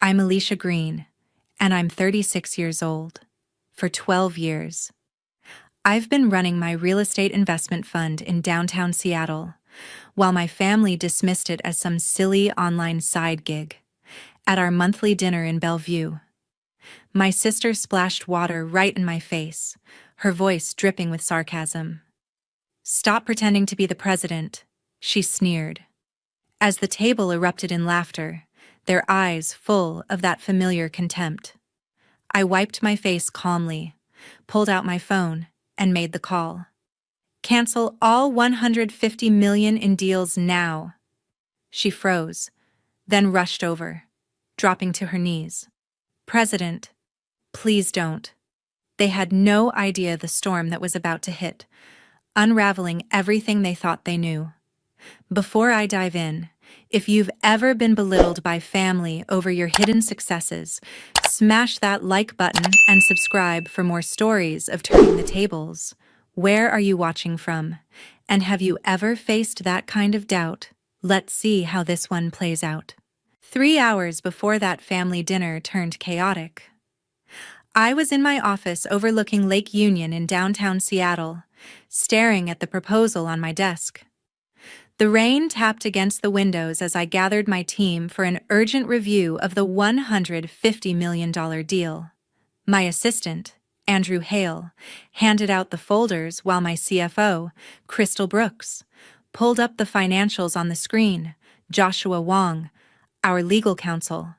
I'm Alicia Green, and I'm 36 years old. For 12 years, I've been running my real estate investment fund in downtown Seattle, while my family dismissed it as some silly online side gig. At our monthly dinner in Bellevue, my sister splashed water right in my face, her voice dripping with sarcasm. "Stop pretending to be the president," she sneered. As the table erupted in laughter, their eyes full of that familiar contempt. I wiped my face calmly, pulled out my phone, and made the call. "Cancel all 150 million in deals now." She froze, then rushed over, dropping to her knees. "President, please don't." They had no idea the storm that was about to hit, unraveling everything they thought they knew. Before I dive in, if you've ever been belittled by family over your hidden successes, smash that like button and subscribe for more stories of turning the tables. Where are you watching from? And have you ever faced that kind of doubt? Let's see how this one plays out. 3 hours before that family dinner turned chaotic, I was in my office overlooking Lake Union in downtown Seattle, staring at the proposal on my desk. The rain tapped against the windows as I gathered my team for an urgent review of the $150 million deal. My assistant, Andrew Hale, handed out the folders while my CFO, Crystal Brooks, pulled up the financials on the screen. Joshua Wong, our legal counsel,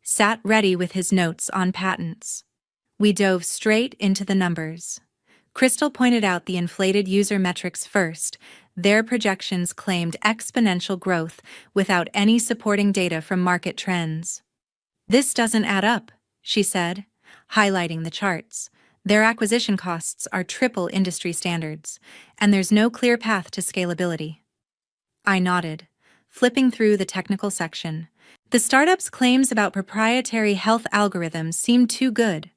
sat ready with his notes on patents. We dove straight into the numbers. Crystal pointed out the inflated user metrics first. Their projections claimed exponential growth without any supporting data from market trends. "This doesn't add up," she said, highlighting the charts. "Their acquisition costs are triple industry standards, and there's no clear path to scalability." I nodded, flipping through the technical section. The startup's claims about proprietary health algorithms seemed too good.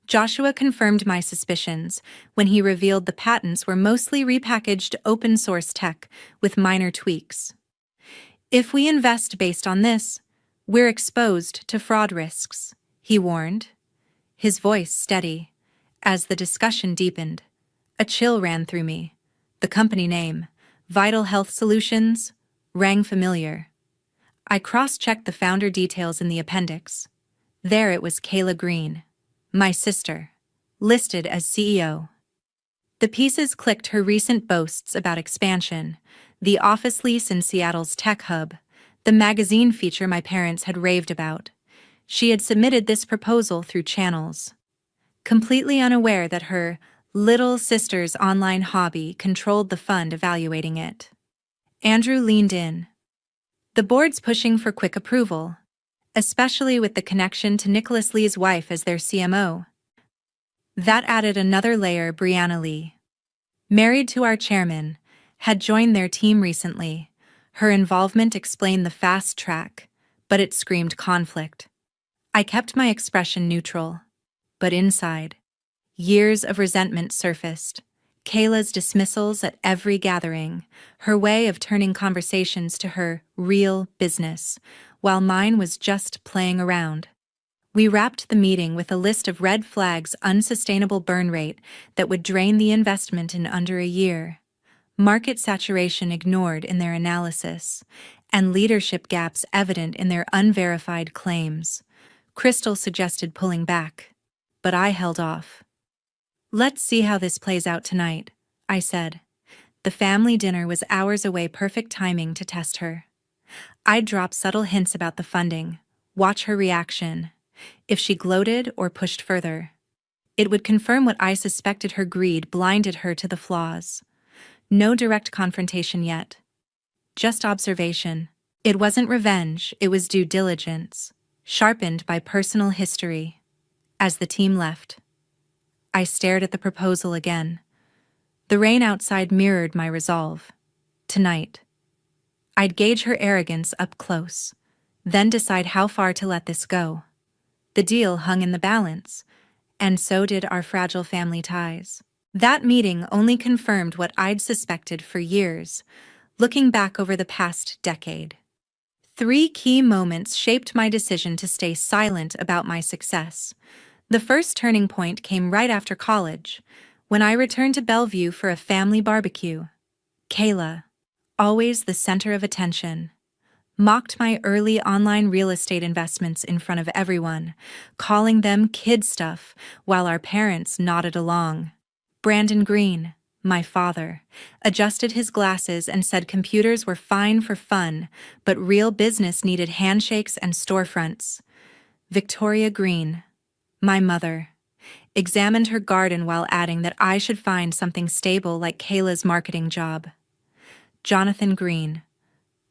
Joshua confirmed my suspicions when he revealed the patents were mostly repackaged open-source tech with minor tweaks. "If we invest based on this, we're exposed to fraud risks," he warned, his voice steady. As the discussion deepened, a chill ran through me. The company name, Vital Health Solutions, rang familiar. I cross-checked the founder details in the appendix. There it was, Kayla Green, my sister, listed as CEO. The pieces clicked: her recent boasts about expansion, the office lease in Seattle's tech hub, the magazine feature my parents had raved about. She had submitted this proposal through channels, completely unaware that her little sister's online hobby controlled the fund evaluating it. Andrew leaned in. "The board's pushing for quick approval, especially with the connection to Nicholas Lee's wife as their CMO. That added another layer. Brianna Lee, married to our chairman, had joined their team recently. Her involvement explained the fast track, but it screamed conflict. I kept my expression neutral, but inside, years of resentment surfaced. Kayla's dismissals at every gathering, her way of turning conversations to her real business, while mine was just playing around. We wrapped the meeting with a list of red flags: unsustainable burn rate that would drain the investment in under a year, market saturation ignored in their analysis, and leadership gaps evident in their unverified claims. Crystal suggested pulling back, but I held off. "Let's see how this plays out tonight," I said. The family dinner was hours away, perfect timing to test her. I'd drop subtle hints about the funding, watch her reaction. If she gloated or pushed further, it would confirm what I suspected: her greed blinded her to the flaws. No direct confrontation yet, just observation. It wasn't revenge, it was due diligence, sharpened by personal history. As the team left, I stared at the proposal again. The rain outside mirrored my resolve. Tonight, I'd gauge her arrogance up close, then decide how far to let this go. The deal hung in the balance, and so did our fragile family ties. That meeting only confirmed what I'd suspected for years, looking back over the past decade. Three key moments shaped my decision to stay silent about my success. The first turning point came right after college, when I returned to Bellevue for a family barbecue. Kayla, always the center of attention, mocked my early online real estate investments in front of everyone, calling them kid stuff while our parents nodded along. Brandon Green, my father, adjusted his glasses and said computers were fine for fun, but real business needed handshakes and storefronts. Victoria Green, my mother, examined her garden while adding that I should find something stable like Kayla's marketing job. Jonathan Green,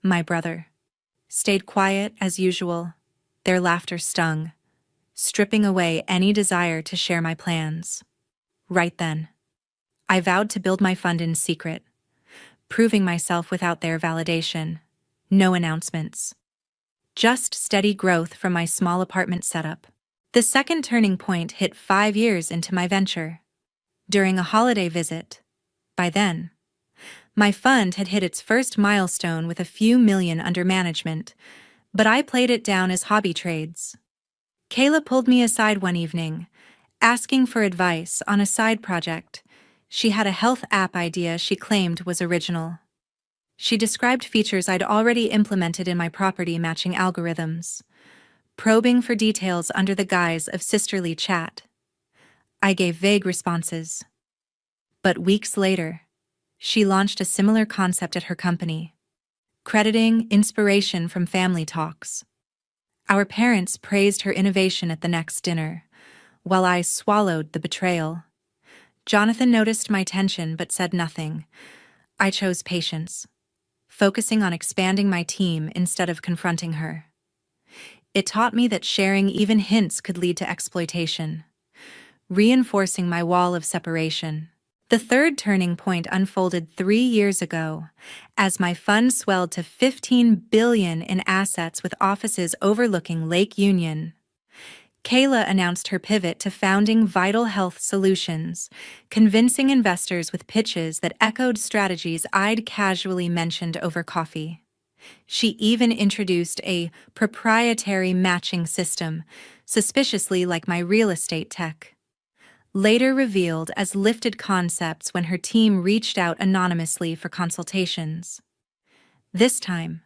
my brother, stayed quiet as usual. Their laughter stung, stripping away any desire to share my plans. Right then, I vowed to build my fund in secret, proving myself without their validation. No announcements. Just steady growth from my small apartment setup. The second turning point hit 5 years into my venture. During a holiday visit. By then, my fund had hit its first milestone with a few million under management, but I played it down as hobby trades. Kayla pulled me aside one evening, asking for advice on a side project. She had a health app idea she claimed was original. She described features I'd already implemented in my property matching algorithms, probing for details under the guise of sisterly chat. I gave vague responses. But weeks later, she launched a similar concept at her company, crediting inspiration from family talks. Our parents praised her innovation at the next dinner, while I swallowed the betrayal. Jonathan noticed my tension but said nothing. I chose patience, focusing on expanding my team instead of confronting her. It taught me that sharing even hints could lead to exploitation, reinforcing my wall of separation. The third turning point unfolded 3 years ago, as my fund swelled to $15 billion in assets with offices overlooking Lake Union. Kayla announced her pivot to founding Vital Health Solutions, convincing investors with pitches that echoed strategies I'd casually mentioned over coffee. She even introduced a proprietary matching system, suspiciously like my real estate tech. Later revealed as lifted concepts when her team reached out anonymously for consultations. This time,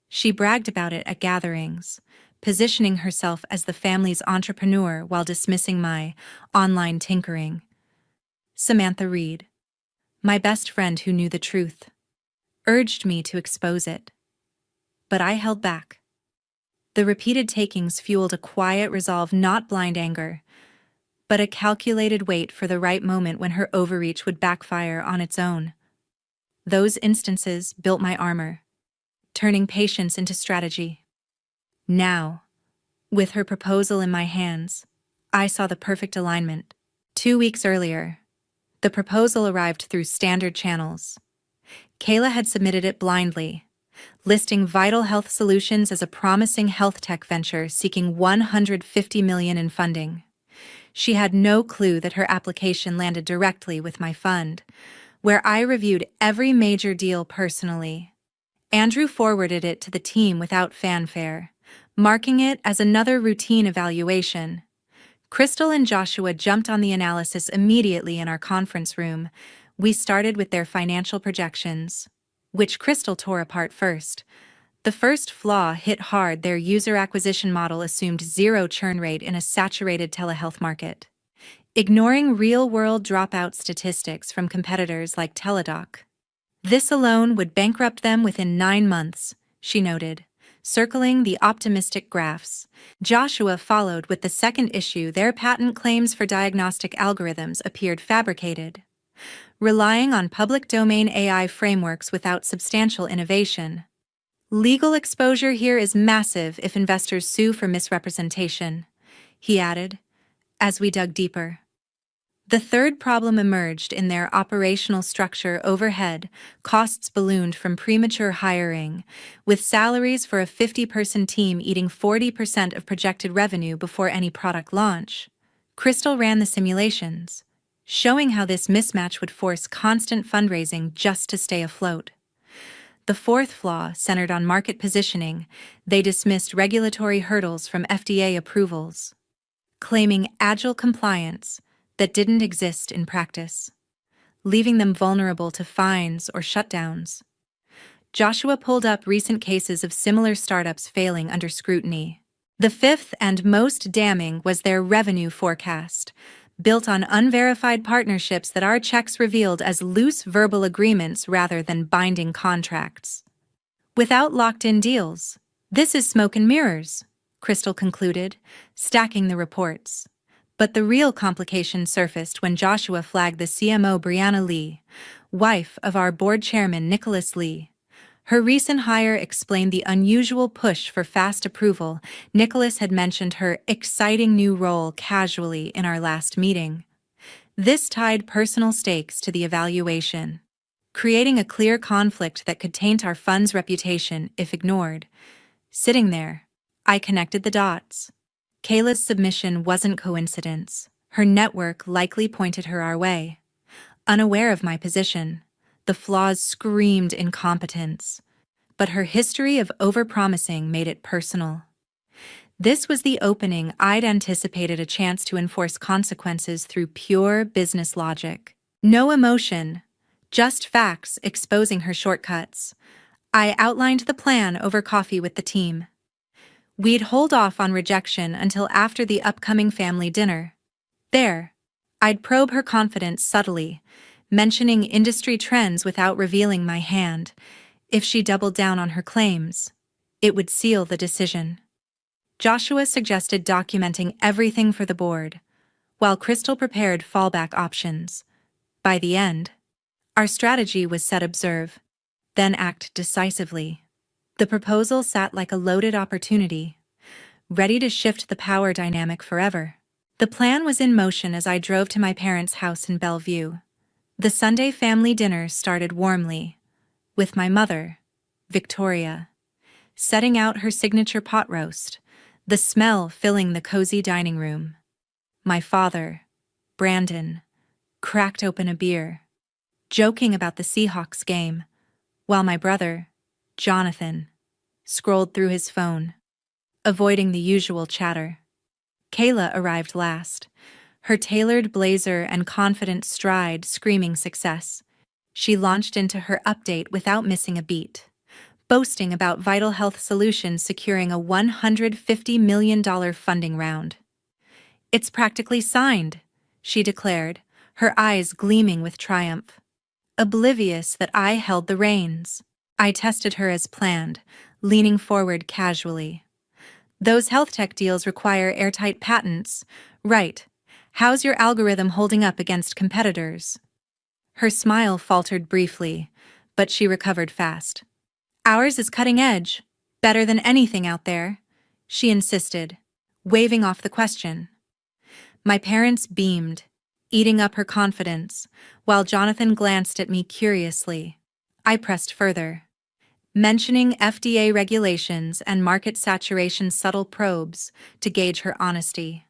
she bragged about it at gatherings, positioning herself as the family's entrepreneur while dismissing my online tinkering. Samantha Reed, my best friend who knew the truth, urged me to expose it. But I held back. The repeated takings fueled a quiet resolve, not blind anger, but a calculated wait for the right moment when her overreach would backfire on its own. Those instances built my armor, turning patience into strategy. Now, with her proposal in my hands, I saw the perfect alignment. 2 weeks earlier, the proposal arrived through standard channels. Kayla had submitted it blindly, listing Vital Health Solutions as a promising health tech venture seeking $150 million in funding. She had no clue that her application landed directly with my fund, where I reviewed every major deal personally. Andrew forwarded it to the team without fanfare, marking it as another routine evaluation. Crystal and Joshua jumped on the analysis immediately in our conference room. We started with their financial projections, which Crystal tore apart first. The first flaw hit hard. Their user acquisition model assumed zero churn rate in a saturated telehealth market, ignoring real-world dropout statistics from competitors like Teladoc. This alone would bankrupt them within 9 months, she noted, circling the optimistic graphs. Joshua followed with the second issue. Their patent claims for diagnostic algorithms appeared fabricated, relying on public domain AI frameworks without substantial innovation. Legal exposure here is massive if investors sue for misrepresentation, he added, as we dug deeper. The third problem emerged in their operational structure. Overhead costs ballooned from premature hiring, with salaries for a 50-person team eating 40% of projected revenue before any product launch. Crystal ran the simulations, showing how this mismatch would force constant fundraising just to stay afloat. The fourth flaw centered on market positioning. They dismissed regulatory hurdles from FDA approvals, claiming agile compliance that didn't exist in practice, leaving them vulnerable to fines or shutdowns. Joshua pulled up recent cases of similar startups failing under scrutiny. The fifth and most damning was their revenue forecast, built on unverified partnerships that our checks revealed as loose verbal agreements rather than binding contracts. Without locked-in deals. This is smoke and mirrors, Crystal concluded, stacking the reports. But the real complication surfaced when Joshua flagged the CMO Brianna Lee, wife of our board chairman Nicholas Lee. Her recent hire explained the unusual push for fast approval. Nicholas had mentioned her exciting new role casually in our last meeting. This tied personal stakes to the evaluation, creating a clear conflict that could taint our fund's reputation if ignored. Sitting there, I connected the dots. Kayla's submission wasn't coincidence. Her network likely pointed her our way. Unaware of my position, the flaws screamed incompetence, but her history of overpromising made it personal. This was the opening. I'd anticipated a chance to enforce consequences through pure business logic. No emotion, just facts exposing her shortcuts. I outlined the plan over coffee with the team. We'd hold off on rejection until after the upcoming family dinner. There, I'd probe her confidence subtly, mentioning industry trends without revealing my hand. If she doubled down on her claims, it would seal the decision. Joshua suggested documenting everything for the board, while Crystal prepared fallback options. By the end, our strategy was set: observe, then act decisively. The proposal sat like a loaded opportunity, ready to shift the power dynamic forever. The plan was in motion as I drove to my parents' house in Bellevue. The Sunday family dinner started warmly, with my mother, Victoria, setting out her signature pot roast, the smell filling the cozy dining room. My father, Brandon, cracked open a beer, joking about the Seahawks game, while my brother, Jonathan, scrolled through his phone, avoiding the usual chatter. Kayla arrived last, her tailored blazer and confident stride screaming success. She launched into her update without missing a beat, boasting about Vital Health Solutions securing a $150 million funding round. "It's practically signed," she declared, her eyes gleaming with triumph. Oblivious that I held the reins, I tested her as planned, leaning forward casually. "Those health tech deals require airtight patents, right? How's your algorithm holding up against competitors?" Her smile faltered briefly, but she recovered fast. "Ours is cutting edge, better than anything out there," she insisted, waving off the question. My parents beamed, eating up her confidence, while Jonathan glanced at me curiously. I pressed further, mentioning FDA regulations and market saturation subtle probes to gauge her honesty.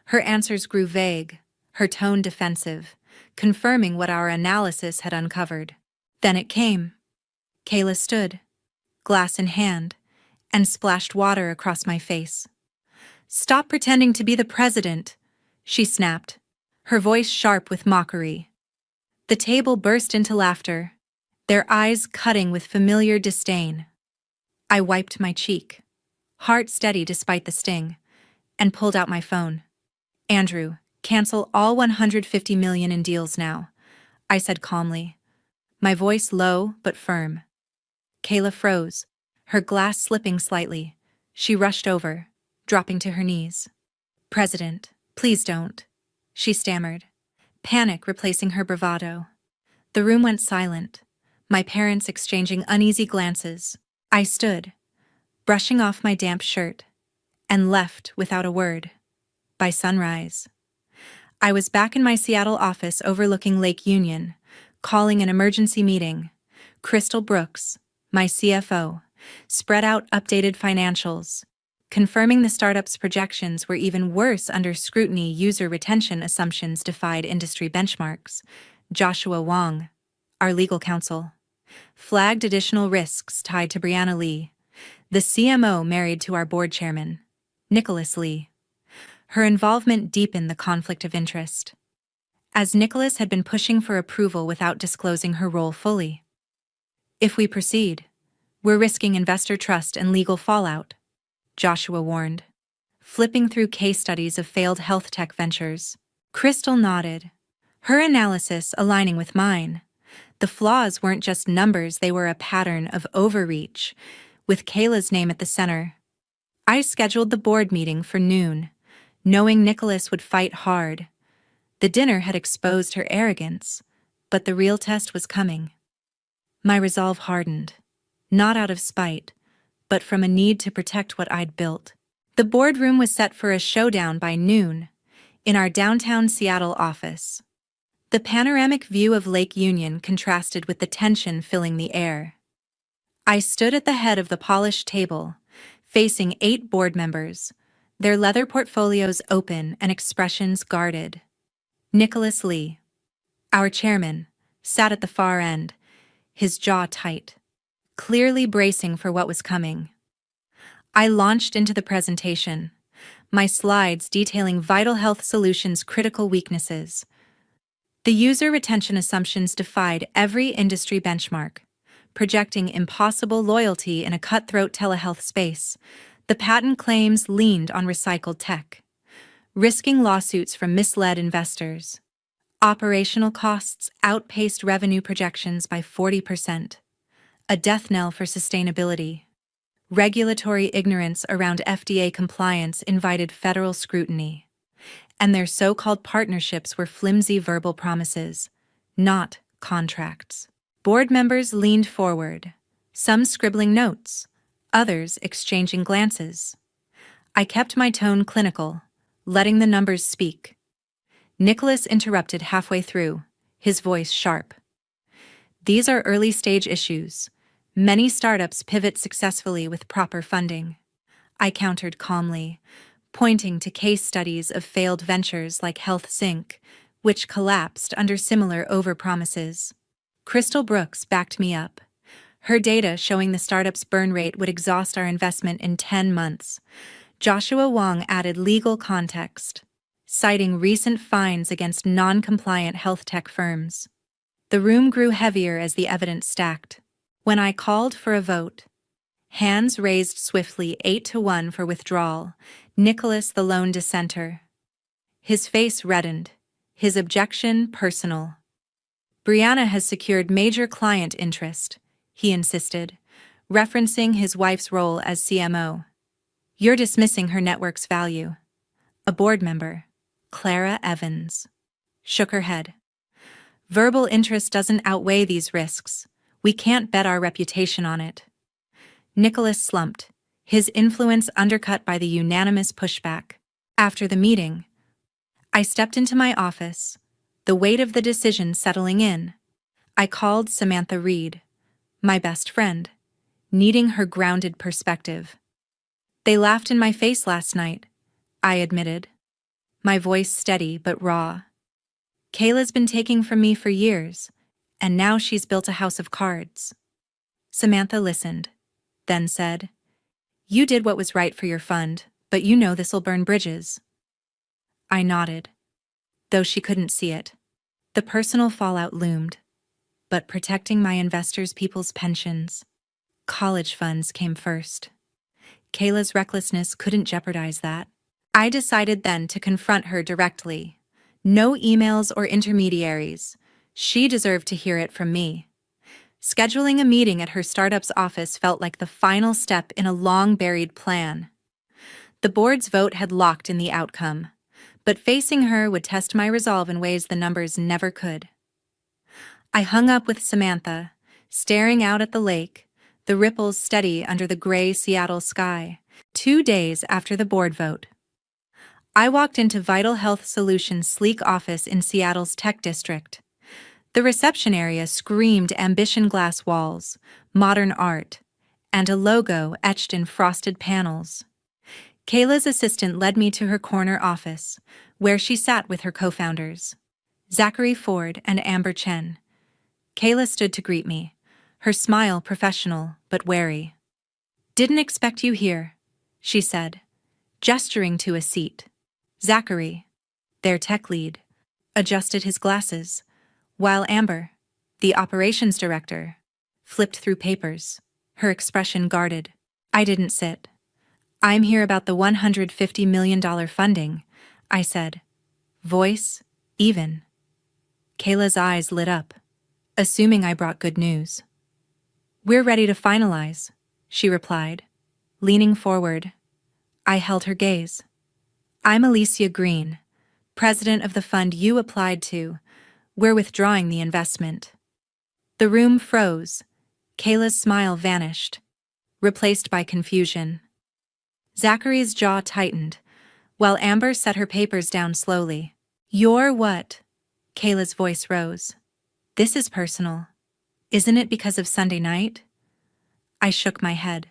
Her answers grew vague, her tone defensive, confirming what our analysis had uncovered. Then it came. Kayla stood, glass in hand, and splashed water across my face. "Stop pretending to be the president," she snapped, her voice sharp with mockery. The table burst into laughter, their eyes cutting with familiar disdain. I wiped my cheek, heart steady despite the sting, and pulled out my phone. "Andrew, cancel all $150 million in deals now," I said calmly, my voice low but firm. Kayla froze, her glass slipping slightly. She rushed over, dropping to her knees. "President, please don't," she stammered, panic replacing her bravado. The room went silent, my parents exchanging uneasy glances. I stood, brushing off my damp shirt, and left without a word. By sunrise, I was back in my Seattle office overlooking Lake Union, calling an emergency meeting. Crystal Brooks, my CFO, spread out updated financials, confirming the startup's projections were even worse under scrutiny. User retention assumptions defied industry benchmarks. Joshua Wong, our legal counsel, flagged additional risks tied to Brianna Lee, the CMO married to our board chairman, Nicholas Lee. Her involvement deepened the conflict of interest, as Nicholas had been pushing for approval without disclosing her role fully. If we proceed, we're risking investor trust and legal fallout, Joshua warned, flipping through case studies of failed health tech ventures. Crystal nodded, her analysis aligning with mine. The flaws weren't just numbers, they were a pattern of overreach, with Kayla's name at the center. I scheduled the board meeting for noon, knowing Nicholas would fight hard. The dinner had exposed her arrogance, but the real test was coming. My resolve hardened, not out of spite, but from a need to protect what I'd built. The boardroom was set for a showdown by noon, in our downtown Seattle office. The panoramic view of Lake Union contrasted with the tension filling the air. I stood at the head of the polished table, facing 8 board members, their leather portfolios open and expressions guarded. Nicholas Lee, our chairman, sat at the far end, his jaw tight, clearly bracing for what was coming. I launched into the presentation, my slides detailing Vital Health Solutions' critical weaknesses. The user retention assumptions defied every industry benchmark, projecting impossible loyalty in a cutthroat telehealth space. The patent claims leaned on recycled tech, risking lawsuits from misled investors. Operational costs outpaced revenue projections by 40%, a death knell for sustainability. Regulatory ignorance around FDA compliance invited federal scrutiny, and their so-called partnerships were flimsy verbal promises, not contracts. Board members leaned forward, some scribbling notes, others exchanging glances. I kept my tone clinical, letting the numbers speak. Nicholas interrupted halfway through, his voice sharp. These are early-stage issues. Many startups pivot successfully with proper funding. I countered calmly, pointing to case studies of failed ventures like Health Sync, which collapsed under similar overpromises. Crystal Brooks backed me up, her data showing the startup's burn rate would exhaust our investment in 10 months. Joshua Wong added legal context, citing recent fines against non-compliant health tech firms. The room grew heavier as the evidence stacked. When I called for a vote, hands raised swiftly 8-1 for withdrawal, Nicholas the lone dissenter. His face reddened, his objection personal. Brianna has secured major client interest, he insisted, referencing his wife's role as CMO. You're dismissing her network's value. A board member, Clara Evans, shook her head. Verbal interest doesn't outweigh these risks. We can't bet our reputation on it. Nicholas slumped, his influence undercut by the unanimous pushback. After the meeting, I stepped into my office, the weight of the decision settling in. I called Samantha Reed, my best friend, needing her grounded perspective. They laughed in my face last night, I admitted, my voice steady but raw. Kayla's been taking from me for years, and now she's built a house of cards. Samantha listened, then said, You did what was right for your fund, but you know this'll burn bridges. I nodded, though she couldn't see it. The personal fallout loomed, but protecting my investors' people's pensions, college funds came first. Kayla's recklessness couldn't jeopardize that. I decided then to confront her directly. No emails or intermediaries. She deserved to hear it from me. Scheduling a meeting at her startup's office felt like the final step in a long-buried plan. The board's vote had locked in the outcome, but facing her would test my resolve in ways the numbers never could. I hung up with Samantha, staring out at the lake, the ripples steady under the gray Seattle sky, 2 days after the board vote. I walked into Vital Health Solutions' sleek office in Seattle's tech district. The reception area screamed ambition glass walls, modern art, and a logo etched in frosted panels. Kayla's assistant led me to her corner office, where she sat with her co-founders, Zachary Ford and Amber Chen. Kayla stood to greet me, her smile professional but wary. "Didn't expect you here," she said, gesturing to a seat. Zachary, their tech lead, adjusted his glasses, while Amber, the operations director, flipped through papers, her expression guarded. I didn't sit. "I'm here about the $150 million funding," I said, voice even. Kayla's eyes lit up, assuming I brought good news. "We're ready to finalize," she replied, leaning forward. I held her gaze. "I'm Alicia Green, president of the fund you applied to. We're withdrawing the investment." The room froze. Kayla's smile vanished, replaced by confusion. Zachary's jaw tightened, while Amber set her papers down slowly. "You're what?" Kayla's voice rose. "This is personal. Isn't it because of Sunday night?" I shook my head.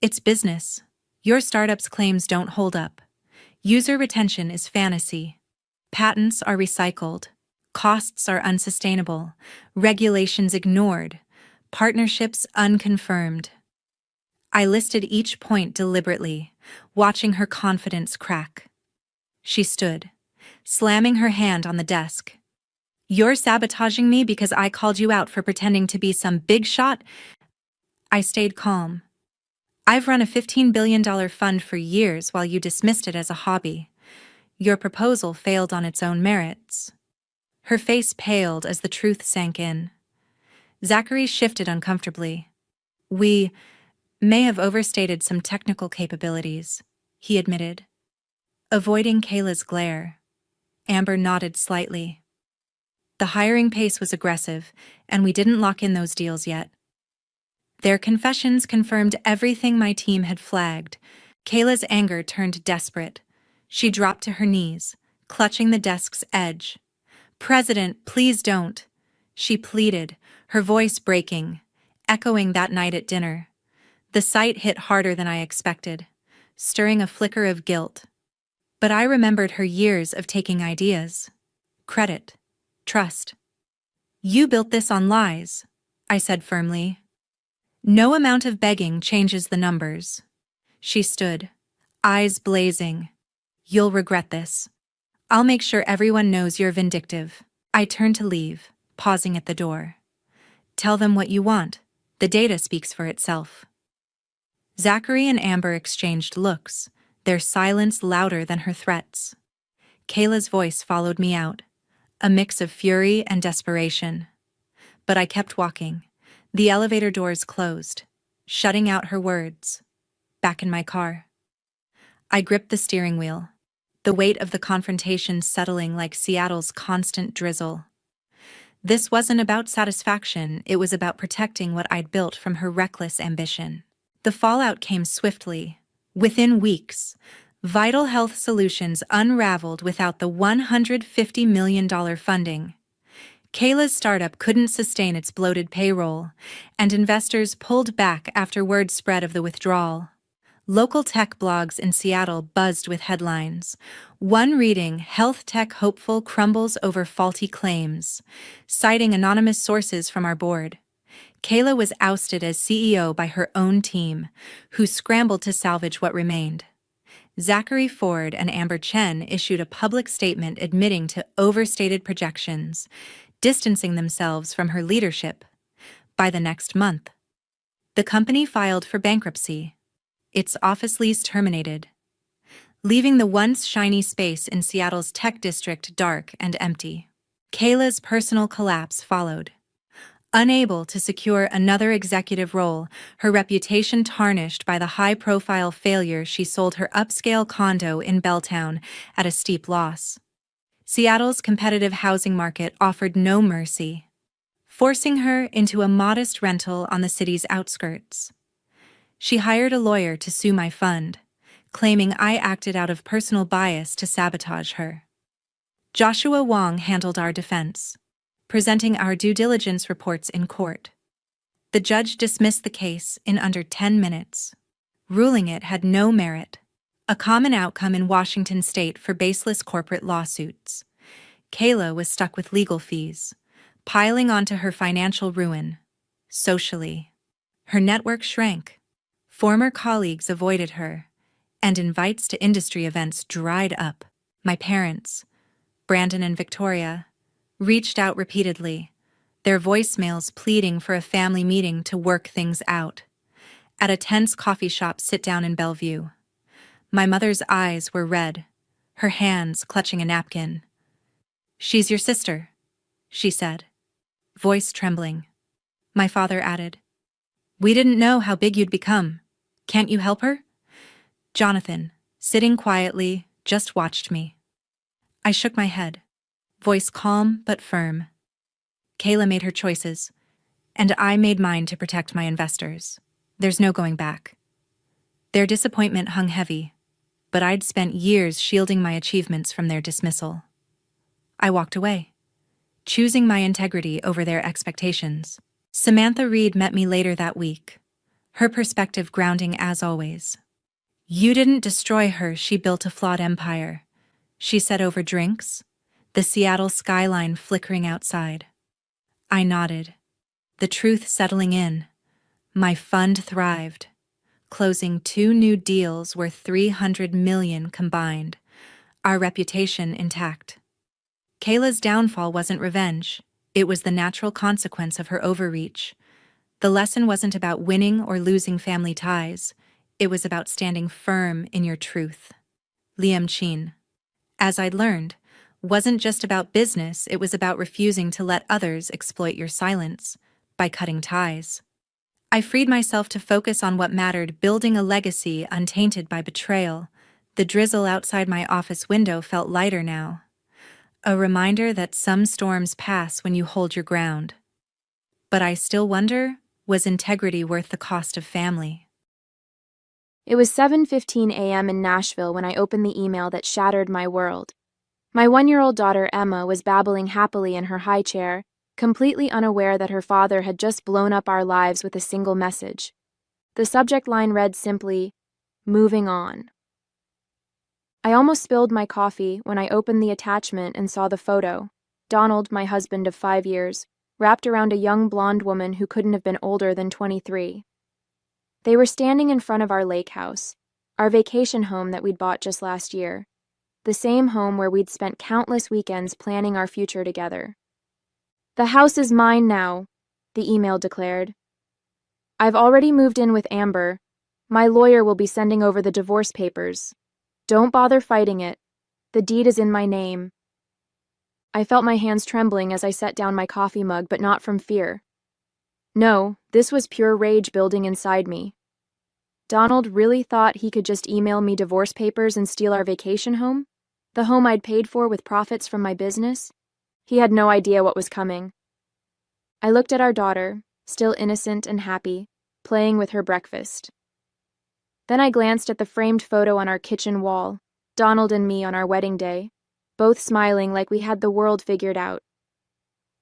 "It's business. Your startup's claims don't hold up. User retention is fantasy. Patents are recycled. Costs are unsustainable. Regulations ignored. Partnerships unconfirmed." I listed each point deliberately, watching her confidence crack. She stood, slamming her hand on the desk. "You're sabotaging me because I called you out for pretending to be some big shot?" I stayed calm. "I've run a $15 billion fund for years while you dismissed it as a hobby. Your proposal failed on its own merits." Her face paled as the truth sank in. Zachary shifted uncomfortably. "We may have overstated some technical capabilities," he admitted. Avoiding Kayla's glare, Amber nodded slightly. "The hiring pace was aggressive, and we didn't lock in those deals yet." Their confessions confirmed everything my team had flagged. Kayla's anger turned desperate. She dropped to her knees, clutching the desk's edge. "President, please don't," she pleaded, her voice breaking, echoing that night at dinner. The sight hit harder than I expected, stirring a flicker of guilt. But I remembered her years of taking ideas, credit, trust. "You built this on lies," I said firmly. "No amount of begging changes the numbers." She stood, eyes blazing. "You'll regret this. I'll make sure everyone knows you're vindictive." I turned to leave, pausing at the door. "Tell them what you want. The data speaks for itself." Zachary and Amber exchanged looks, their silence louder than her threats. Kayla's voice followed me out, a mix of fury and desperation. But I kept walking. The elevator doors closed, shutting out her words. Back in my car, I gripped the steering wheel, the weight of the confrontation settling like Seattle's constant drizzle. This wasn't about satisfaction, it was about protecting what I'd built from her reckless ambition. The fallout came swiftly. Within weeks, Vital Health Solutions unraveled without the $150 million funding. Kayla's startup couldn't sustain its bloated payroll, and investors pulled back after word spread of the withdrawal. Local tech blogs in Seattle buzzed with headlines. One reading, "Health Tech Hopeful Crumbles Over Faulty Claims," citing anonymous sources from our board. Kayla was ousted as CEO by her own team, who scrambled to salvage what remained. Zachary Ford and Amber Chen issued a public statement admitting to overstated projections, distancing themselves from her leadership. By the next month, the company filed for bankruptcy. Its office lease terminated, leaving the once shiny space in Seattle's tech district dark and empty. Kayla's personal collapse followed. Unable to secure another executive role, her reputation tarnished by the high-profile failure, she sold her upscale condo in Belltown at a steep loss. Seattle's competitive housing market offered no mercy, forcing her into a modest rental on the city's outskirts. She hired a lawyer to sue my fund, claiming I acted out of personal bias to sabotage her. Joshua Wong handled our defense, presenting our due diligence reports in court. The judge dismissed the case in under 10 minutes, ruling it had no merit, a common outcome in Washington state for baseless corporate lawsuits. Kayla was stuck with legal fees, piling onto her financial ruin. socially. Her network shrank. Former colleagues avoided her, and invites to industry events dried up. My parents, Brandon and Victoria, reached out repeatedly, their voicemails pleading for a family meeting to work things out. At a tense coffee shop sit-down in Bellevue, my mother's eyes were red, her hands clutching a napkin. "She's your sister," she said, voice trembling. My father added, "We didn't know how big you'd become. Can't you help her?" Jonathan, sitting quietly, just watched me. I shook my head, voice calm but firm. Kayla made her choices, and I made mine to protect my investors. There's no going back. Their disappointment hung heavy, but I'd spent years shielding my achievements from their dismissal. I walked away, choosing my integrity over their expectations. Samantha Reed met me later that week, her perspective grounding as always. "You didn't destroy her, she built a flawed empire," she said over drinks, the Seattle skyline flickering outside. I nodded, the truth settling in. My fund thrived, closing 2 new deals worth $300 million combined, our reputation intact. Kayla's downfall wasn't revenge, it was the natural consequence of her overreach. The lesson wasn't about winning or losing family ties, it was about standing firm in your truth. Liam Cheen, as I'd learned, wasn't just about business, it was about refusing to let others exploit your silence by cutting ties. I freed myself to focus on what mattered, building a legacy untainted by betrayal. The drizzle outside my office window felt lighter now, a reminder that some storms pass when you hold your ground. But I still wonder, was integrity worth the cost of family? It was 7:15 a.m. in Nashville when I opened the email that shattered my world. My 1-year-old daughter Emma was babbling happily in her high chair, completely unaware that her father had just blown up our lives with a single message. The subject line read simply, "Moving on." I almost spilled my coffee when I opened the attachment and saw the photo. Donald, my husband of 5 years, wrapped around a young blonde woman who couldn't have been older than 23. They were standing in front of our lake house, our vacation home that we'd bought just last year, the same home where we'd spent countless weekends planning our future together. "The house is mine now," the email declared. "I've already moved in with Amber. My lawyer will be sending over the divorce papers. Don't bother fighting it. The deed is in my name." I felt my hands trembling as I set down my coffee mug, but not from fear. No, this was pure rage building inside me. Donald really thought he could just email me divorce papers and steal our vacation home? The home I'd paid for with profits from my business? He had no idea what was coming. I looked at our daughter, still innocent and happy, playing with her breakfast. Then I glanced at the framed photo on our kitchen wall, Donald and me on our wedding day, both smiling like we had the world figured out.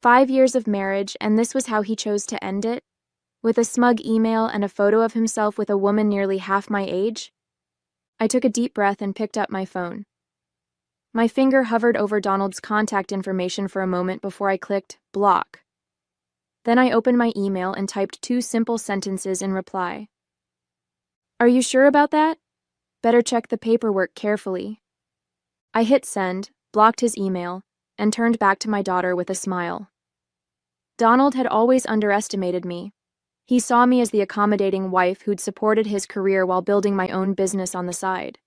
5 years of marriage, and this was how he chose to end it? With a smug email and a photo of himself with a woman nearly half my age? I took a deep breath and picked up my phone. My finger hovered over Donald's contact information for a moment before I clicked block. Then I opened my email and typed 2 simple sentences in reply. "Are you sure about that? Better check the paperwork carefully." I hit send, blocked his email, and turned back to my daughter with a smile. Donald had always underestimated me. He saw me as the accommodating wife who'd supported his career while building my own business on the side.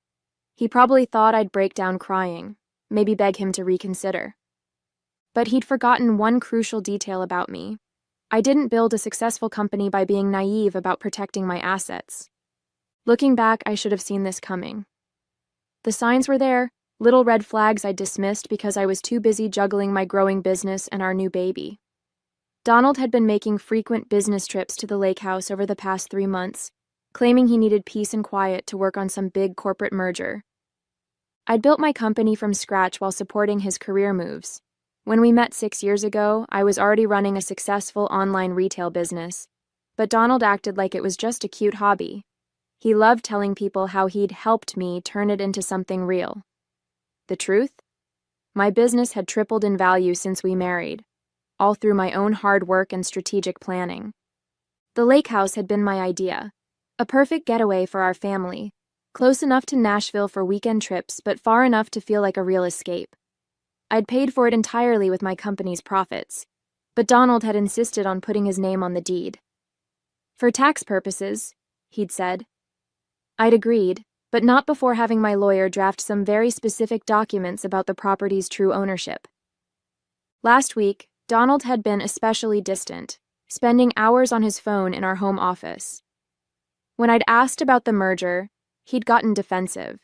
He probably thought I'd break down crying, maybe beg him to reconsider. But he'd forgotten one crucial detail about me. I didn't build a successful company by being naive about protecting my assets. Looking back, I should have seen this coming. The signs were there, little red flags I dismissed because I was too busy juggling my growing business and our new baby. Donald had been making frequent business trips to the lake house over the past 3 months, claiming he needed peace and quiet to work on some big corporate merger. I'd built my company from scratch while supporting his career moves. When we met 6 years ago, I was already running a successful online retail business, but Donald acted like it was just a cute hobby. He loved telling people how he'd helped me turn it into something real. The truth? My business had tripled in value since we married, all through my own hard work and strategic planning. The lake house had been my idea. A perfect getaway for our family. Close enough to Nashville for weekend trips, but far enough to feel like a real escape. I'd paid for it entirely with my company's profits, but Donald had insisted on putting his name on the deed. For tax purposes, he'd said. I'd agreed, but not before having my lawyer draft some very specific documents about the property's true ownership. Last week, Donald had been especially distant, spending hours on his phone in our home office. When I'd asked about the merger, he'd gotten defensive,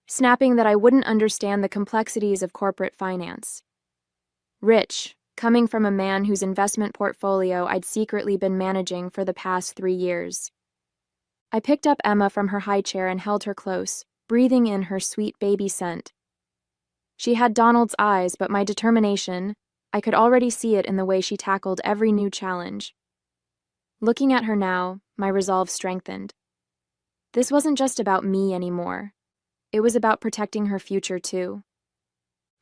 snapping that I wouldn't understand the complexities of corporate finance. Rich, coming from a man whose investment portfolio I'd secretly been managing for the past 3 years. I picked up Emma from her high chair and held her close, breathing in her sweet baby scent. She had Donald's eyes, but my determination, I could already see it in the way she tackled every new challenge. Looking at her now, my resolve strengthened. This wasn't just about me anymore. It was about protecting her future, too.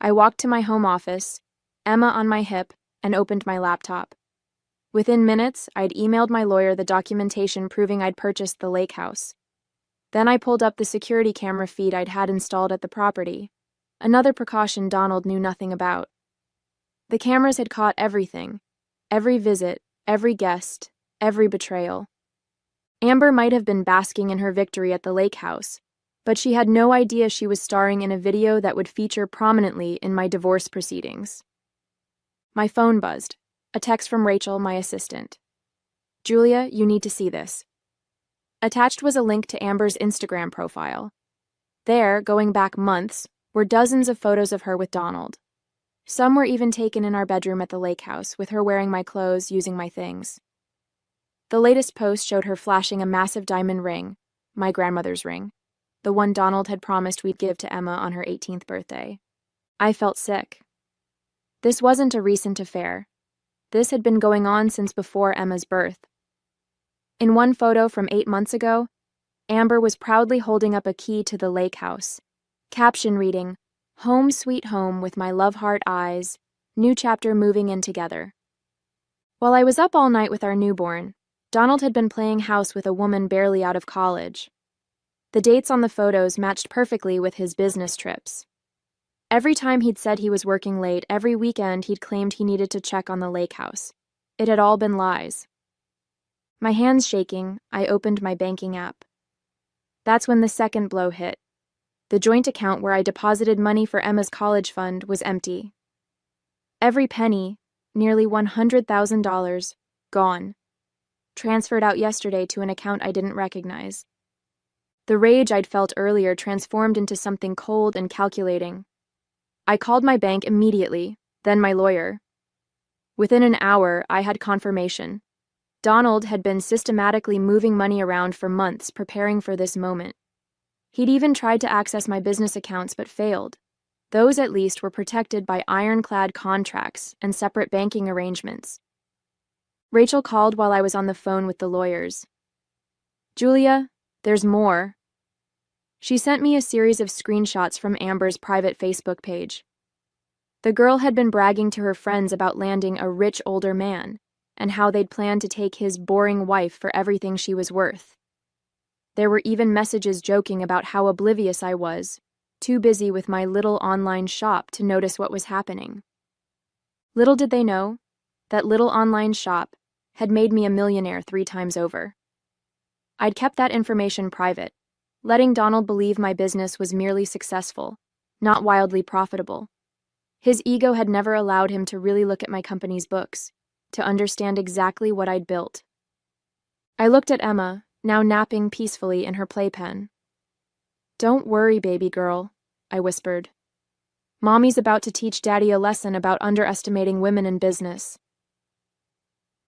I walked to my home office, Emma on my hip, and opened my laptop. Within minutes, I'd emailed my lawyer the documentation proving I'd purchased the lake house. Then I pulled up the security camera feed I'd had installed at the property, another precaution Donald knew nothing about. The cameras had caught everything, every visit, every guest, every betrayal. Amber might have been basking in her victory at the lake house, but she had no idea she was starring in a video that would feature prominently in my divorce proceedings. My phone buzzed, a text from Rachel, my assistant. Julia, you need to see this. Attached was a link to Amber's Instagram profile. There, going back months, were dozens of photos of her with Donald. Some were even taken in our bedroom at the lake house, with her wearing my clothes, using my things. The latest post showed her flashing a massive diamond ring, my grandmother's ring, the one Donald had promised we'd give to Emma on her 18th birthday. I felt sick. This wasn't a recent affair. This had been going on since before Emma's birth. In one photo from 8 months ago, Amber was proudly holding up a key to the lake house, caption reading, "Home sweet home with my love heart eyes, new chapter moving in together." While I was up all night with our newborn, Donald had been playing house with a woman barely out of college. The dates on the photos matched perfectly with his business trips. Every time he'd said he was working late, every weekend he'd claimed he needed to check on the lake house. It had all been lies. My hands shaking, I opened my banking app. That's when the second blow hit. The joint account where I deposited money for Emma's college fund was empty. Every penny, nearly $100,000, gone. Transferred out yesterday to an account I didn't recognize. The rage I'd felt earlier transformed into something cold and calculating. I called my bank immediately, then my lawyer. Within an hour, I had confirmation. Donald had been systematically moving money around for months, preparing for this moment. He'd even tried to access my business accounts but failed. Those, at least, were protected by ironclad contracts and separate banking arrangements. Rachel called while I was on the phone with the lawyers. "Julia, there's more." She sent me a series of screenshots from Amber's private Facebook page. The girl had been bragging to her friends about landing a rich older man, and how they'd planned to take his boring wife for everything she was worth. There were even messages joking about how oblivious I was, too busy with my little online shop to notice what was happening. Little did they know, that little online shop had made me a millionaire 3 times over. I'd kept that information private, letting Donald believe my business was merely successful, not wildly profitable. His ego had never allowed him to really look at my company's books, to understand exactly what I'd built. I looked at Emma, now napping peacefully in her playpen. "Don't worry, baby girl," I whispered. "Mommy's about to teach Daddy a lesson about underestimating women in business."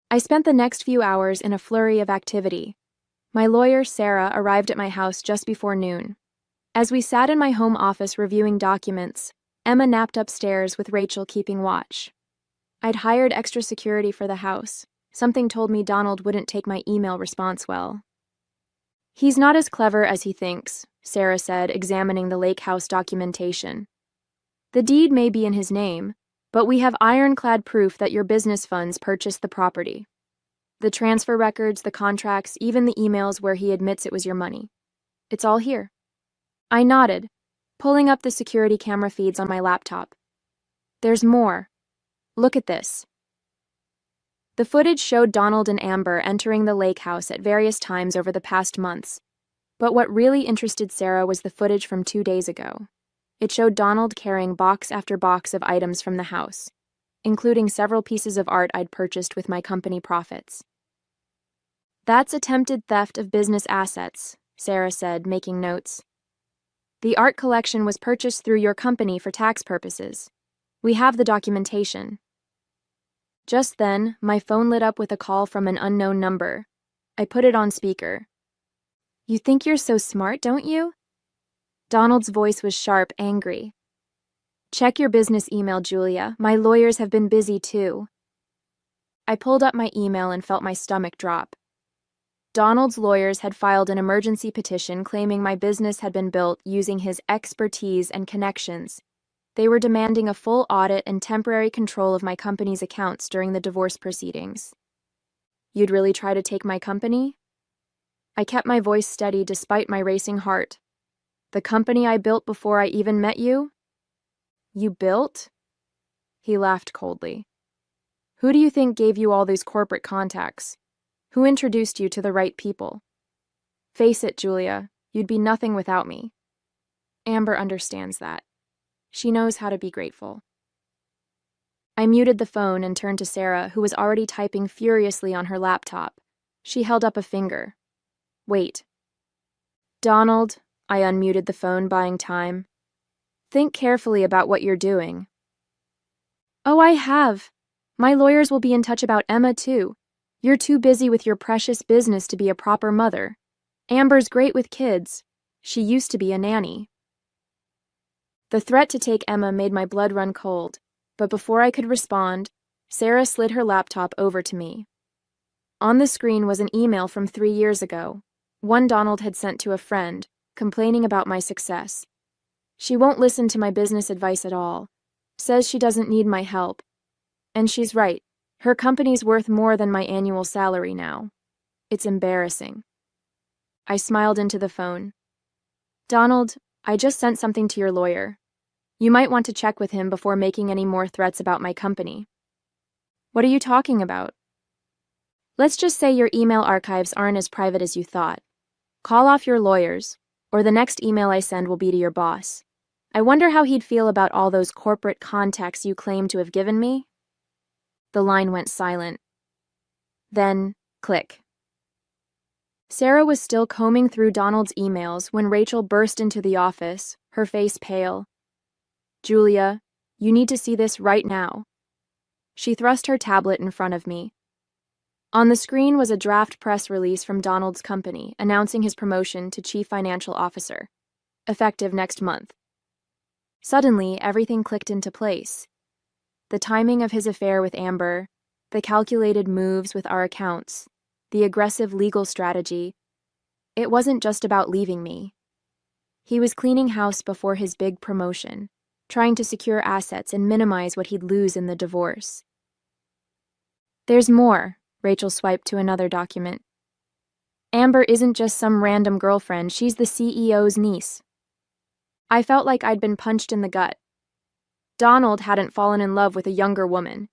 I spent the next few hours in a flurry of activity. My lawyer, Sarah, arrived at my house just before noon. As we sat in my home office reviewing documents, Emma napped upstairs with Rachel keeping watch. I'd hired extra security for the house. Something told me Donald wouldn't take my email response well. "He's not as clever as he thinks," Sarah said, examining the lake house documentation. "The deed may be in his name, but we have ironclad proof that your business funds purchased the property. The transfer records, the contracts, even the emails where he admits it was your money. It's all here. I nodded, pulling up the security camera feeds on my laptop. There's more. Look at this. The footage showed Donald and Amber entering the lake house at various times over the past months. But what really interested Sarah was the footage from 2 days ago. It showed Donald carrying box after box of items from the house, including several pieces of art I'd purchased with my company profits. That's attempted theft of business assets, Sarah said, making notes. The art collection was purchased through your company for tax purposes. We have the documentation. Just then, my phone lit up with a call from an unknown number. I put it on speaker. You think you're so smart, don't you? Donald's voice was sharp, angry. Check your business email, Julia. My lawyers have been busy too. I pulled up my email and felt my stomach drop. Donald's lawyers had filed an emergency petition claiming my business had been built using his expertise and connections. They were demanding a full audit and temporary control of my company's accounts during the divorce proceedings. You'd really try to take my company? I kept my voice steady despite my racing heart. The company I built before I even met you? You built? He laughed coldly. Who do you think gave you all these corporate contacts? Who introduced you to the right people? Face it, Julia, you'd be nothing without me. Amber understands that. She knows how to be grateful. I muted the phone and turned to Sarah, who was already typing furiously on her laptop. She held up a finger. Wait. Donald, I unmuted the phone, buying time. Think carefully about what you're doing. Oh, I have. My lawyers will be in touch about Emma, too. You're too busy with your precious business to be a proper mother. Amber's great with kids. She used to be a nanny. The threat to take Emma made my blood run cold, but before I could respond, Sarah slid her laptop over to me. On the screen was an email from 3 years ago, one Donald had sent to a friend, complaining about my success. She won't listen to my business advice at all, says she doesn't need my help. And she's right. Her company's worth more than my annual salary now. It's embarrassing. I smiled into the phone. Donald, I just sent something to your lawyer. You might want to check with him before making any more threats about my company. What are you talking about? Let's just say your email archives aren't as private as you thought. Call off your lawyers, or the next email I send will be to your boss. I wonder how he'd feel about all those corporate contacts you claim to have given me. The line went silent. Then, click. Sarah was still combing through Donald's emails when Rachel burst into the office, her face pale. Julia, you need to see this right now. She thrust her tablet in front of me. On the screen was a draft press release from Donald's company announcing his promotion to Chief Financial Officer, effective next month. Suddenly, everything clicked into place. The timing of his affair with Amber, the calculated moves with our accounts, the aggressive legal strategy. It wasn't just about leaving me. He was cleaning house before his big promotion, trying to secure assets and minimize what he'd lose in the divorce. There's more, Rachel swiped to another document. Amber isn't just some random girlfriend, she's the CEO's niece. I felt like I'd been punched in the gut. Donald hadn't fallen in love with a younger woman.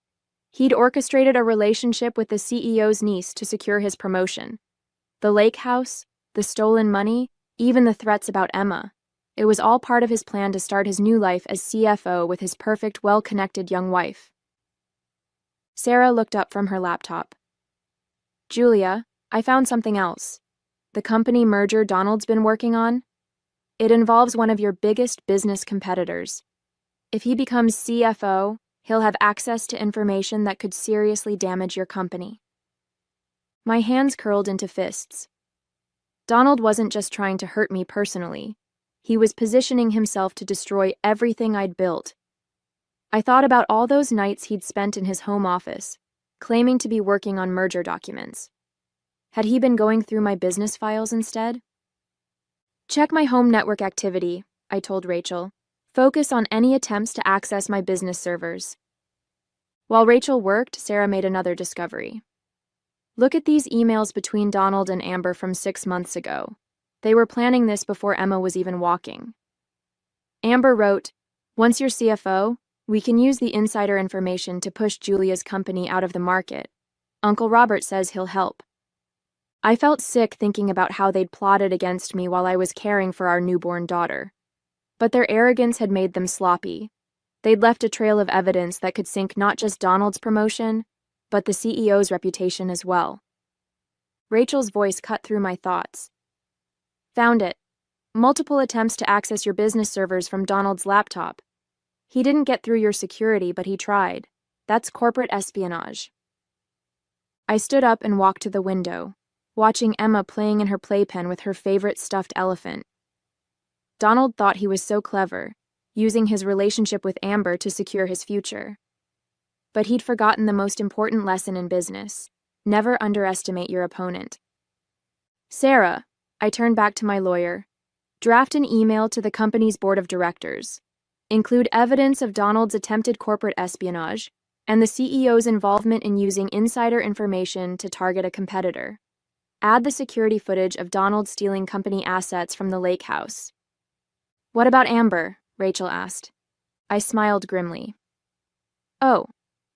He'd orchestrated a relationship with the CEO's niece to secure his promotion. The lake house, the stolen money, even the threats about Emma. It was all part of his plan to start his new life as CFO with his perfect, well-connected young wife. Sarah looked up from her laptop. Julia, I found something else. The company merger Donald's been working on? It involves one of your biggest business competitors. If he becomes CFO, he'll have access to information that could seriously damage your company. My hands curled into fists. Donald wasn't just trying to hurt me personally. He was positioning himself to destroy everything I'd built. I thought about all those nights he'd spent in his home office, claiming to be working on merger documents. Had he been going through my business files instead? Check my home network activity, I told Rachel. Focus on any attempts to access my business servers. While Rachel worked, Sarah made another discovery. Look at these emails between Donald and Amber from 6 months ago. They were planning this before Emma was even walking. Amber wrote, "Once you're CFO, we can use the insider information to push Julia's company out of the market. Uncle Robert says he'll help." I felt sick thinking about how they'd plotted against me while I was caring for our newborn daughter. But their arrogance had made them sloppy. They'd left a trail of evidence that could sink not just Donald's promotion, but the CEO's reputation as well. Rachel's voice cut through my thoughts. "Found it. Multiple attempts to access your business servers from Donald's laptop. He didn't get through your security, but he tried. That's corporate espionage." I stood up and walked to the window, watching Emma playing in her playpen with her favorite stuffed elephant. Donald thought he was so clever, using his relationship with Amber to secure his future. But he'd forgotten the most important lesson in business: never underestimate your opponent. "Sarah," I turned back to my lawyer, "draft an email to the company's board of directors. Include evidence of Donald's attempted corporate espionage and the CEO's involvement in using insider information to target a competitor. Add the security footage of Donald stealing company assets from the lake house." "What about Amber?" Rachel asked. I smiled grimly. "Oh,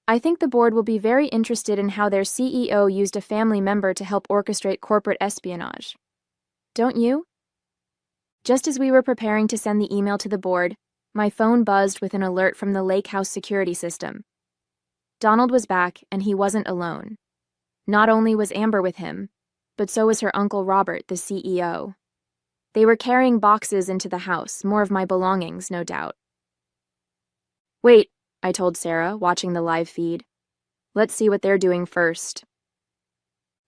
I think the board will be very interested in how their CEO used a family member to help orchestrate corporate espionage. Don't you?" Just as we were preparing to send the email to the board, my phone buzzed with an alert from the lake house security system. Donald was back, and he wasn't alone. Not only was Amber with him, but so was her Uncle Robert, the CEO. They were carrying boxes into the house, more of my belongings, no doubt. "Wait," I told Sarah, watching the live feed. "Let's see what they're doing first."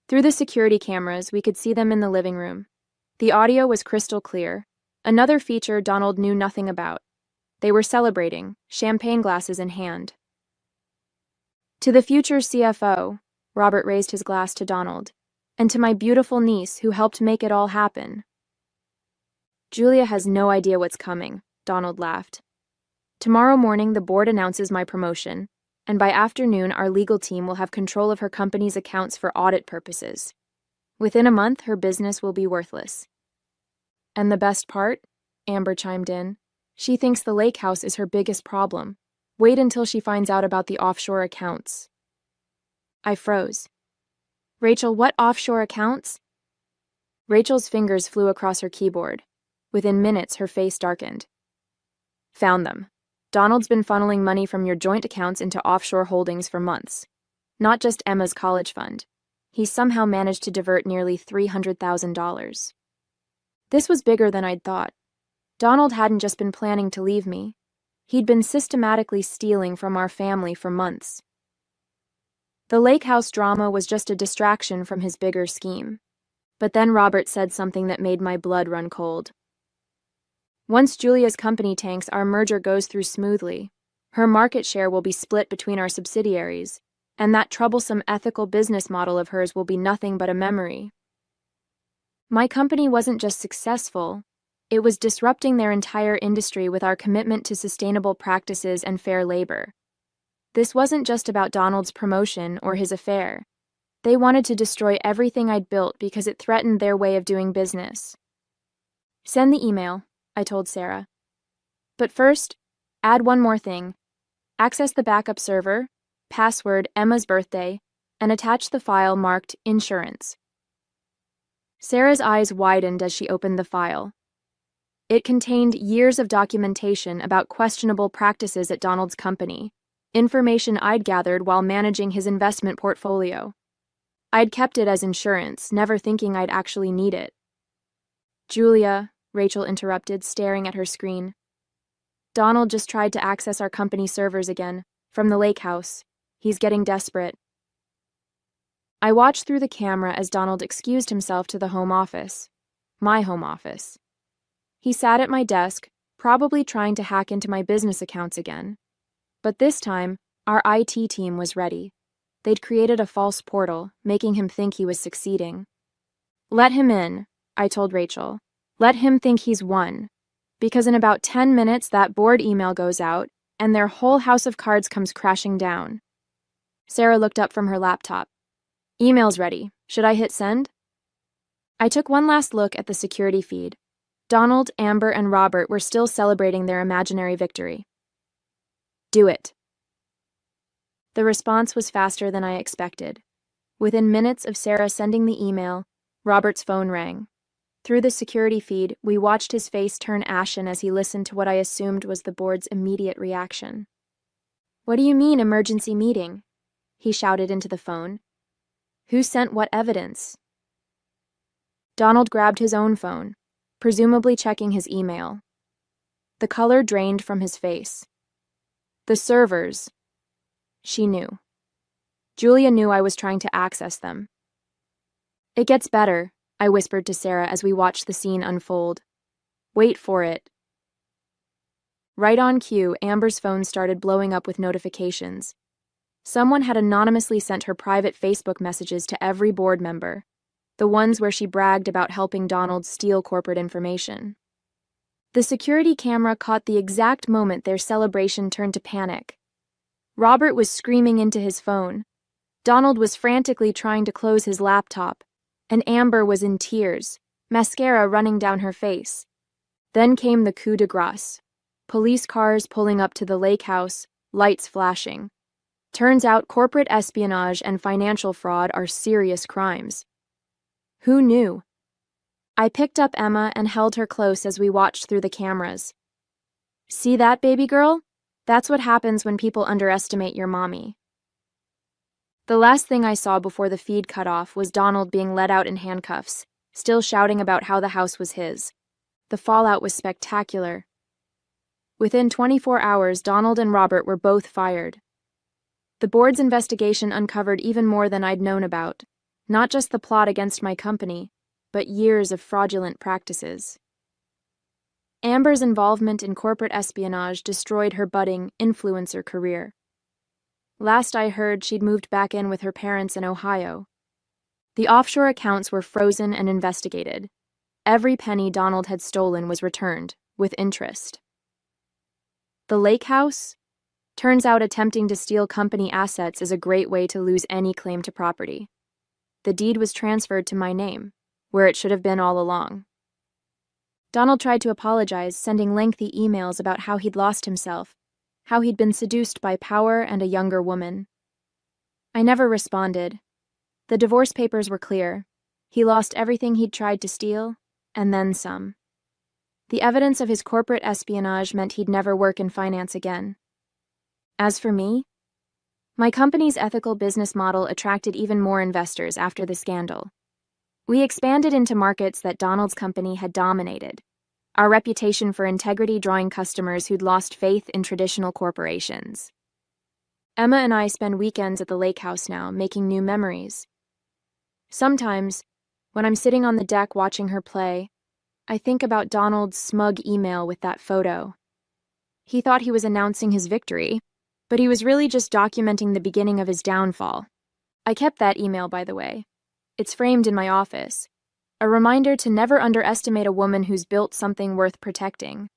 Through the security cameras, we could see them in the living room. The audio was crystal clear, another feature Donald knew nothing about. They were celebrating, champagne glasses in hand. "To the future CFO," Robert raised his glass to Donald, "and to my beautiful niece who helped make it all happen." "Julia has no idea what's coming," Donald laughed. "Tomorrow morning the board announces my promotion, and by afternoon our legal team will have control of her company's accounts for audit purposes. Within a month her business will be worthless." "And the best part?" Amber chimed in. "She thinks the lake house is her biggest problem. Wait until she finds out about the offshore accounts." I froze. "Rachel, what offshore accounts?" Rachel's fingers flew across her keyboard. Within minutes, her face darkened. "Found them. Donald's been funneling money from your joint accounts into offshore holdings for months. Not just Emma's college fund. He somehow managed to divert nearly $300,000. This was bigger than I'd thought. Donald hadn't just been planning to leave me. He'd been systematically stealing from our family for months. The lake house drama was just a distraction from his bigger scheme. But then Robert said something that made my blood run cold. "Once Julia's company tanks, our merger goes through smoothly. Her market share will be split between our subsidiaries, and that troublesome ethical business model of hers will be nothing but a memory." My company wasn't just successful, it was disrupting their entire industry with our commitment to sustainable practices and fair labor. This wasn't just about Donald's promotion or his affair. They wanted to destroy everything I'd built because it threatened their way of doing business. "Send the email," I told Sarah. "But first, add one more thing. Access the backup server, password Emma's birthday, and attach the file marked Insurance." Sarah's eyes widened as she opened the file. It contained years of documentation about questionable practices at Donald's company, information I'd gathered while managing his investment portfolio. I'd kept it as insurance, never thinking I'd actually need it. "Julia," Rachel interrupted, staring at her screen. "Donald just tried to access our company servers again, from the lake house. He's getting desperate." I watched through the camera as Donald excused himself to the home office. My home office. He sat at my desk, probably trying to hack into my business accounts again. But this time, our IT team was ready. They'd created a false portal, making him think he was succeeding. "Let him in," I told Rachel. "Let him think he's won. Because in about 10 minutes that board email goes out, and their whole house of cards comes crashing down." Sarah looked up from her laptop. Email's ready. Should I hit send? I took one last look at the security feed. Donald, Amber, and Robert were still celebrating their imaginary victory. Do it. The response was faster than I expected. Within minutes of Sarah sending the email, Robert's phone rang. Through the security feed, we watched his face turn ashen as he listened to what I assumed was the board's immediate reaction. What do you mean, emergency meeting? He shouted into the phone. Who sent what evidence? Donald grabbed his own phone, presumably checking his email. The color drained from his face. The servers. She knew. Julia knew I was trying to access them. It gets better, I whispered to Sarah as we watched the scene unfold. Wait for it. Right on cue, Amber's phone started blowing up with notifications. Someone had anonymously sent her private Facebook messages to every board member, the ones where she bragged about helping Donald steal corporate information. The security camera caught the exact moment their celebration turned to panic. Robert was screaming into his phone. Donald was frantically trying to close his laptop, and Amber was in tears, mascara running down her face. Then came the coup de grace. Police cars pulling up to the lake house, lights flashing. Turns out corporate espionage and financial fraud are serious crimes. Who knew? I picked up Emma and held her close as we watched through the cameras. See that, baby girl? That's what happens when people underestimate your mommy. The last thing I saw before the feed cut off was Donald being led out in handcuffs, still shouting about how the house was his. The fallout was spectacular. Within 24 hours, Donald and Robert were both fired. The board's investigation uncovered even more than I'd known about, not just the plot against my company, but years of fraudulent practices. Amber's involvement in corporate espionage destroyed her budding influencer career. Last I heard, she'd moved back in with her parents in Ohio. The offshore accounts were frozen and investigated. Every penny Donald had stolen was returned, with interest. The lake house? Turns out attempting to steal company assets is a great way to lose any claim to property. The deed was transferred to my name, where it should have been all along. Donald tried to apologize, sending lengthy emails about how he'd lost himself, how he'd been seduced by power and a younger woman. I never responded. The divorce papers were clear. He lost everything he'd tried to steal, and then some. The evidence of his corporate espionage meant he'd never work in finance again. As for me, my company's ethical business model attracted even more investors after the scandal. We expanded into markets that Donald's company had dominated, our reputation for integrity drawing customers who'd lost faith in traditional corporations. Emma and I spend weekends at the lake house now, making new memories. Sometimes, when I'm sitting on the deck watching her play, I think about Donald's smug email with that photo. He thought he was announcing his victory, but he was really just documenting the beginning of his downfall. I kept that email, by the way. It's framed in my office. A reminder to never underestimate a woman who's built something worth protecting.